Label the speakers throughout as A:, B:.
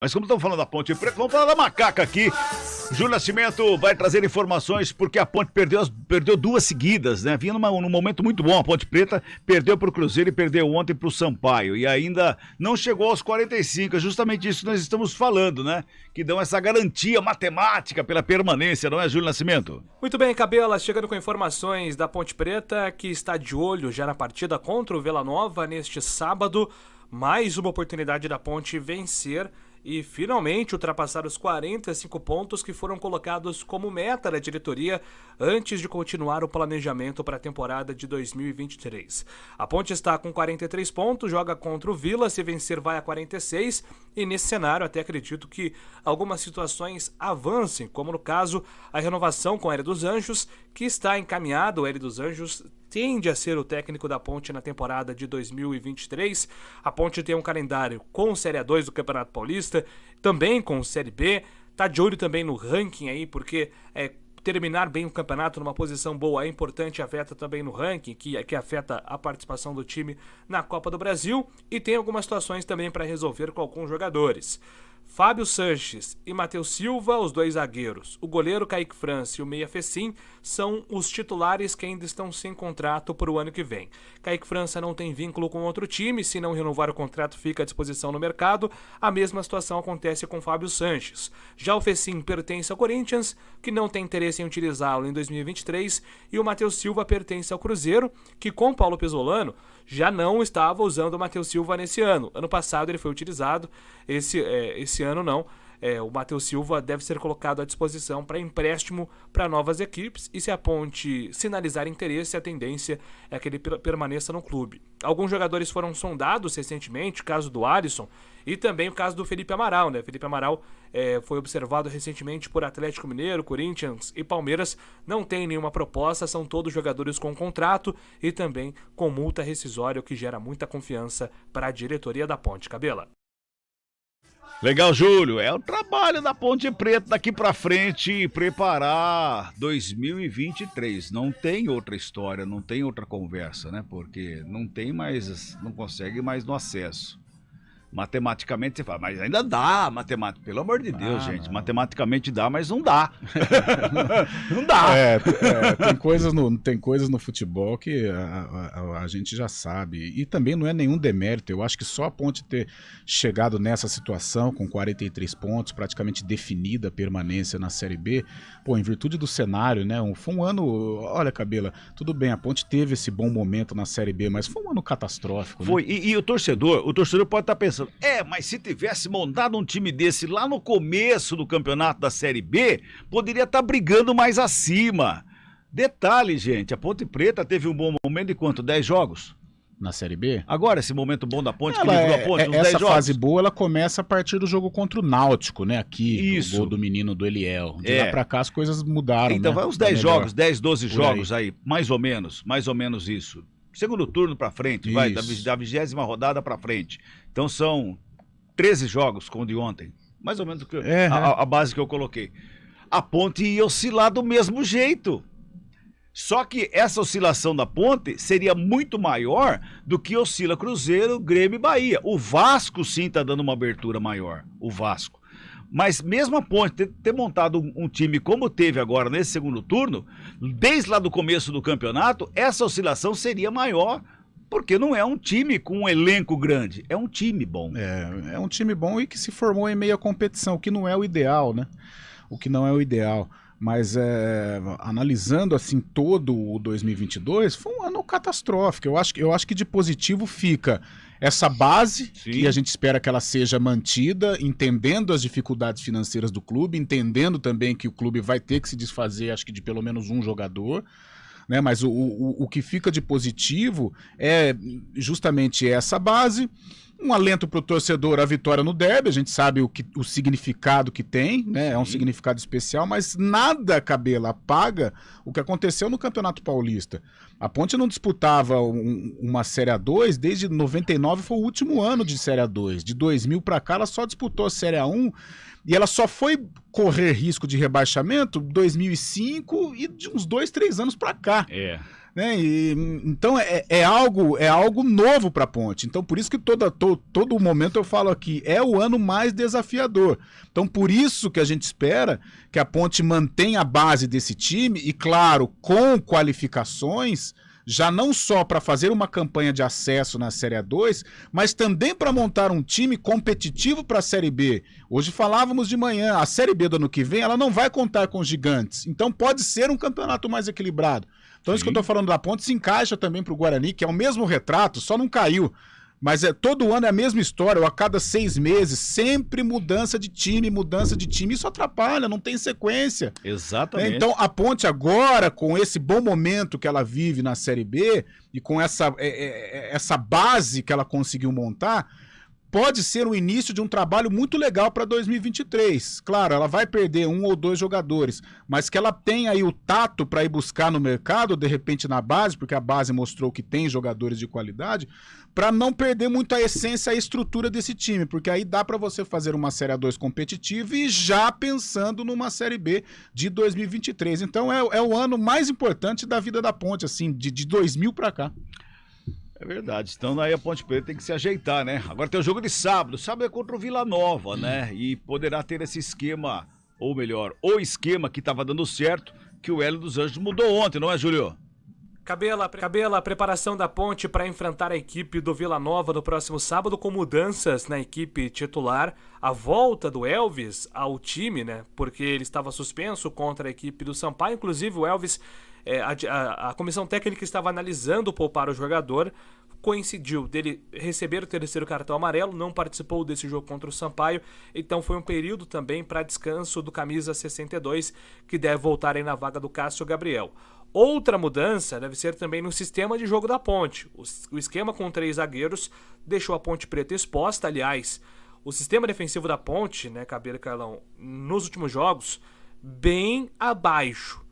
A: Mas como estamos falando da Ponte Preta, vamos falar da Macaca aqui. Júlio Nascimento vai trazer informações porque a Ponte perdeu duas seguidas, né? Vinha num momento muito bom. A Ponte Preta perdeu para o Cruzeiro e perdeu ontem para o Sampaio. E ainda não chegou aos 45. É justamente isso que nós estamos falando, né? Que dão essa garantia matemática pela permanência, não é, Júlio Nascimento?
B: Muito bem, Cabela, chegando com informações da Ponte Preta, que está de olho já na partida contra o Vila Nova neste sábado. Mais uma oportunidade da Ponte vencer e finalmente ultrapassar os 45 pontos que foram colocados como meta da diretoria antes de continuar o planejamento para a temporada de 2023. A Ponte está com 43 pontos, joga contra o Vila, se vencer vai a 46 e nesse cenário até acredito que algumas situações avancem, como no caso a renovação com o Hélio dos Anjos, que está encaminhado. O Hélio dos Anjos tende a ser o técnico da Ponte na temporada de 2023. A Ponte tem um calendário com Série A2 do Campeonato Paulista, também com Série B. Tá de olho também no ranking aí, porque terminar bem o campeonato numa posição boa é importante, afeta também no ranking, que afeta a participação do time na Copa do Brasil. E tem algumas situações também para resolver com alguns jogadores. Fábio Sanches e Matheus Silva, os dois zagueiros. O goleiro Kaique França e o meia Fecim são os titulares que ainda estão sem contrato para o ano que vem. Kaique França não tem vínculo com outro time, se não renovar o contrato fica à disposição no mercado. A mesma situação acontece com Fábio Sanches. Já o Fecim pertence ao Corinthians, que não tem interesse em utilizá-lo em 2023, e o Matheus Silva pertence ao Cruzeiro, que com Paulo Pesolano já não estava usando o Matheus Silva nesse ano. Ano passado ele foi utilizado, esse ano não. O Matheus Silva deve ser colocado à disposição para empréstimo para novas equipes e se a Ponte sinalizar interesse, a tendência é que ele permaneça no clube. Alguns jogadores foram sondados recentemente, o caso do Alisson e também o caso do Felipe Amaral, né? Felipe Amaral foi observado recentemente por Atlético Mineiro, Corinthians e Palmeiras. Não tem nenhuma proposta, são todos jogadores com contrato e também com multa rescisória, o que gera muita confiança para a diretoria da Ponte. Cabela.
A: Legal, Júlio. É o trabalho da Ponte Preta daqui pra frente preparar 2023. Não tem outra história, não tem outra conversa, né? Porque não consegue mais no acesso. Matematicamente você fala, mas ainda dá, matemática. Pelo amor de Deus, gente. Não. Matematicamente dá, mas não dá. Não dá.
C: Tem coisas no futebol que a gente já sabe. E também não é nenhum demérito. Eu acho que só a Ponte ter chegado nessa situação com 43 pontos, praticamente definida a permanência na Série B, em virtude do cenário, né? Foi um ano, olha, Cabela, tudo bem, a Ponte teve esse bom momento na Série B, mas foi um ano catastrófico.
A: Foi,
C: né?
A: E o torcedor pode estar pensando, mas se tivesse montado um time desse lá no começo do campeonato da Série B, poderia estar brigando mais acima. Detalhe, gente, a Ponte Preta teve um bom momento de quanto? 10 jogos?
C: Na Série B?
A: Agora, esse momento bom da Ponte, que livrou a Ponte, uns 10 jogos.
C: Essa fase boa, ela começa a partir do jogo contra o Náutico, né? Aqui,
A: isso.
C: O gol do menino do Eliel. De lá pra cá as coisas mudaram,
A: então,
C: né?
A: Vai uns 10 jogos, 10, 12 jogos aí, mais ou menos isso. Segundo turno pra frente, vai, da 20ª rodada pra frente. Então são 13 jogos, como de ontem. Mais ou menos a base que eu coloquei. A Ponte ia oscilar do mesmo jeito. Só que essa oscilação da Ponte seria muito maior do que oscila Cruzeiro, Grêmio e Bahia. O Vasco sim está dando uma abertura maior, o Vasco. Mas mesmo a Ponte ter montado um time como teve agora nesse segundo turno, desde lá do começo do campeonato, essa oscilação seria maior, porque não é um time com um elenco grande, é um time bom.
C: É um time bom e que se formou em meia competição, o que não é o ideal, né? O que não é o ideal. Mas analisando assim todo o 2022, foi um ano catastrófico. Eu acho que de positivo fica essa base, sim, que a gente espera que ela seja mantida, entendendo as dificuldades financeiras do clube, entendendo também que o clube vai ter que se desfazer, acho que de pelo menos um jogador, né? Mas o que fica de positivo é justamente essa base. Um alento para o torcedor, a vitória no derby, a gente sabe o significado que tem, né? É um significado especial, mas nada, Cabela, apaga o que aconteceu no Campeonato Paulista. A Ponte não disputava uma Série A2 desde 99, foi o último ano de Série A2. De 2000 para cá, ela só disputou a Série A1 e ela só foi correr risco de rebaixamento em 2005 e de uns 2, 3 anos para cá. né? Então é algo novo para a Ponte. Então por isso que todo momento eu falo aqui, é o ano mais desafiador. Então por isso que a gente espera que a Ponte mantenha a base desse time e, claro, com qualificações, já não só para fazer uma campanha de acesso na Série A2, mas também para montar um time competitivo para a Série B. Hoje falávamos de manhã, a Série B do ano que vem ela não vai contar com os gigantes, então pode ser um campeonato mais equilibrado. Então isso que eu estou falando da Ponte se encaixa também para o Guarani, que é o mesmo retrato, só não caiu. Mas todo ano é a mesma história, ou a cada 6 meses, sempre mudança de time, isso atrapalha, não tem sequência.
A: Exatamente.
C: Então a Ponte agora, com esse bom momento que ela vive na Série B, e com essa base que ela conseguiu montar, pode ser o início de um trabalho muito legal para 2023. Claro, ela vai perder 1 ou 2 jogadores, mas que ela tem aí o tato para ir buscar no mercado, de repente na base, porque a base mostrou que tem jogadores de qualidade, para não perder muito a essência e a estrutura desse time, porque aí dá para você fazer uma Série A2 competitiva e já pensando numa Série B de 2023. Então é o ano mais importante da vida da Ponte, assim, de 2000 para cá.
A: É verdade, então aí a Ponte Preta tem que se ajeitar, né? Agora tem o jogo de sábado é contra o Vila Nova, né? E poderá ter esse esquema, ou melhor, o esquema que estava dando certo, que o Hélio dos Anjos mudou ontem, não é, Júlio?
B: Cabela, a preparação da Ponte para enfrentar a equipe do Vila Nova no próximo sábado, com mudanças na equipe titular, a volta do Elvis ao time, né? Porque ele estava suspenso contra a equipe do Sampaio, inclusive o Elvis... A comissão técnica estava analisando poupar o jogador, coincidiu dele receber o 3º cartão amarelo, não participou desse jogo contra o Sampaio, então foi um período também para descanso do camisa 62, que deve voltar aí na vaga do Cássio Gabriel. Outra mudança deve ser também no sistema de jogo da Ponte. O esquema com 3 zagueiros deixou a Ponte Preta exposta. Aliás, o sistema defensivo da Ponte, né, Cabelo e Carlão, nos últimos jogos, bem abaixo.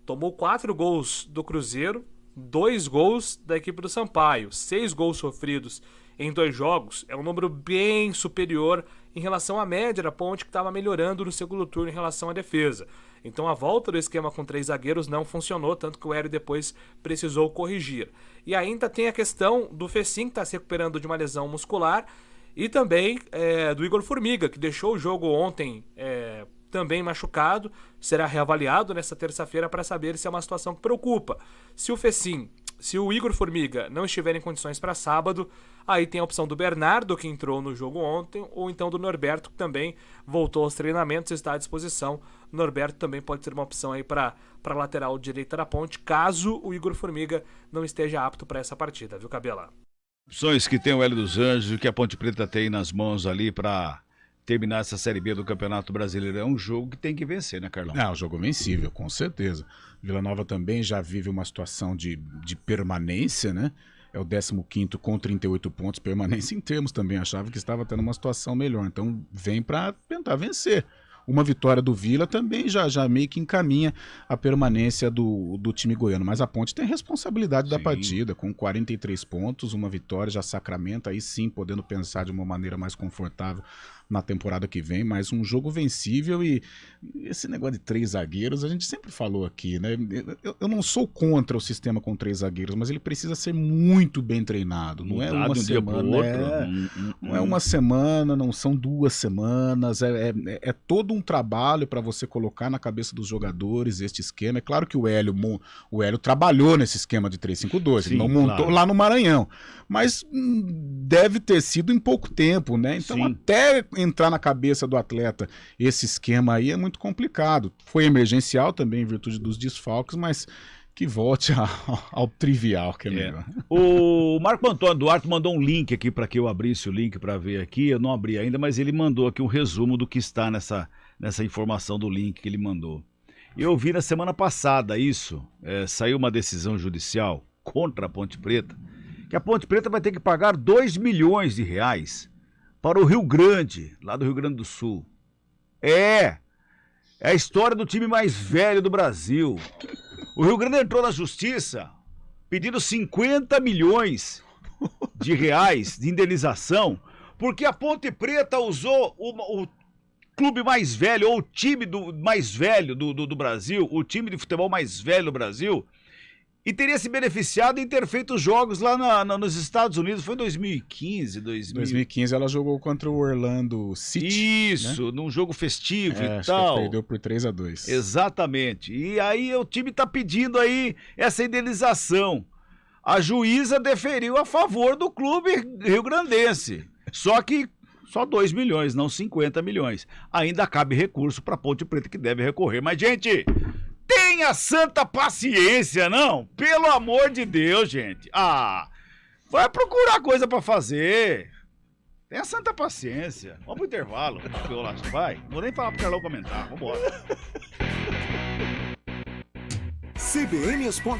B: Tomou 4 gols do Cruzeiro, 2 gols da equipe do Sampaio, 6 gols sofridos em 2 jogos. É um número bem superior em relação à média da Ponte, que estava melhorando no segundo turno em relação à defesa. Então a volta do esquema com 3 zagueiros não funcionou, tanto que o Hélio depois precisou corrigir. E ainda tem a questão do Fecim, que está se recuperando de uma lesão muscular, e também do Igor Formiga, que deixou o jogo ontem... também machucado, será reavaliado nesta terça-feira para saber se é uma situação que preocupa. Se o Igor Formiga não estiver em condições para sábado, aí tem a opção do Bernardo, que entrou no jogo ontem, ou então do Norberto, que também voltou aos treinamentos e está à disposição. Norberto também pode ser uma opção aí para lateral direita da Ponte, caso o Igor Formiga não esteja apto para essa partida, viu, Cabela?
A: Opções que tem o Hélio dos Anjos, que a Ponte Preta tem nas mãos ali para terminar essa Série B do Campeonato Brasileiro. É um jogo que tem que vencer, né, Carlão?
C: É um jogo vencível, com certeza. Vila Nova também já vive uma situação de permanência, né? É o 15º com 38 pontos, permanência em termos também. Achava que estava tendo uma situação melhor. Então vem para tentar vencer. Uma vitória do Vila também já meio que encaminha a permanência do time goiano. Mas a Ponte tem responsabilidade da partida, com 43 pontos, uma vitória já sacramenta, aí sim podendo pensar de uma maneira mais confortável na temporada que vem, mas um jogo vencível. E esse negócio de 3 zagueiros, a gente sempre falou aqui, né? Eu não sou contra o sistema com 3 zagueiros, mas ele precisa ser muito bem treinado. Não é uma semana, não é uma semana, não são 2 semanas, é todo um trabalho para você colocar na cabeça dos jogadores este esquema. É claro que o Hélio trabalhou nesse esquema de 3-5-2, ele não montou lá no Maranhão, mas deve ter sido em pouco tempo, né? Então até entrar na cabeça do atleta esse esquema aí é muito complicado. Foi emergencial também em virtude dos desfalques, mas que volte ao trivial, que é melhor.
A: O Marco Antônio Duarte mandou um link aqui para que eu abrisse o link para ver aqui. Eu não abri ainda, mas ele mandou aqui um resumo do que está nessa informação do link que ele mandou. Eu vi na semana passada isso, saiu uma decisão judicial contra a Ponte Preta, que a Ponte Preta vai ter que pagar 2 milhões de reais para o Rio Grande, lá do Rio Grande do Sul. É a história do time mais velho do Brasil. O Rio Grande entrou na justiça pedindo 50 milhões de reais de indenização, porque a Ponte Preta usou o clube mais velho, ou o time mais velho do Brasil, o time de futebol mais velho do Brasil, e teria se beneficiado em ter feito jogos lá nos Estados Unidos. Foi em 2015,
C: 2015 ela jogou contra o Orlando City.
A: Isso, né? Num jogo festivo e
C: acho
A: tal.
C: Que perdeu por 3-2.
A: Exatamente. E aí o time tá pedindo aí essa indenização. A juíza deferiu a favor do clube rio-grandense. Só que só 2 milhões, não 50 milhões. Ainda cabe recurso para Ponte Preta, que deve recorrer. Mas, gente, tenha santa paciência, não? Pelo amor de Deus, gente. Vai procurar coisa para fazer. Tenha santa paciência. Vamos pro intervalo. Vai. Não vou nem falar pro Carlão comentar. Vambora.
D: CBN Esporte.